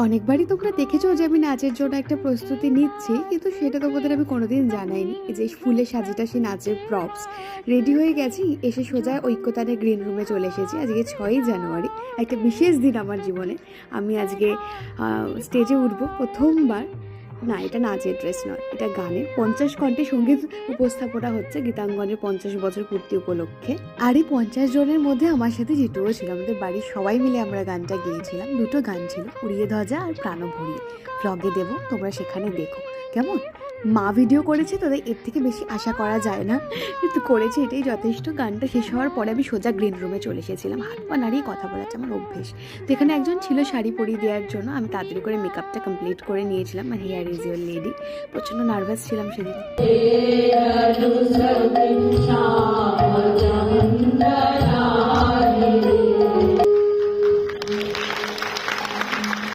অনেকবারই তোমরা দেখেছো যে আমি নাচের জন্য একটা প্রস্তুতি নিচ্ছি, কিন্তু সেটা তোমাদের আমি কোনোদিন জানাইনি। এই যে ফুলে সাজিটা সেই নাচের প্রপস রেডি হয়ে গেছি, এসে সোজা ঐক্যতানের গ্রিন রুমে চলে এসেছি। আজকে 6ই জানুয়ারি, একটা বিশেষ দিন আমার জীবনে। আমি আজকে স্টেজে উঠবো প্রথমবার। না, এটা নাচের ড্রেস নয়, এটা গানের 50 কণ্ঠে সঙ্গীত উপস্থাপনা হচ্ছে গীতাঙ্গনের 50 বছর পূর্তি উপলক্ষে। আর এই 50 জনের মধ্যে আমার সাথে জিতুও ছিল। আমাদের বাড়ির সবাই মিলে আমরা গানটা গেয়েছিলাম। দুটো গান ছিল, উড়িয়ে ধ্বজা আর প্রাণ ভরিয়ে। ভ্লগে দেবো, তোমরা সেখানে দেখো কেমন। মা ভিডিও করেছে, তোদের এর থেকে বেশি আশা করা যায় না, কিন্তু করেছে, এটাই যথেষ্ট। গানটা শেষ হওয়ার পরে আমি সোজা গ্রিন রুমে চলে এসেছিলাম। হাত পা নাড়িয়ে কথা বলাটা আমার অভ্যেস। তো এখানে একজন ছিল শাড়ি পরিয়ে দেওয়ার জন্য। আমি তাড়াতাড়ি করে মেকআপটা কমপ্লিট করে নিয়েছিলাম। আর হেয়ার ইজ ইউর লেডি। প্রচণ্ড নার্ভাস ছিলাম সেদিন।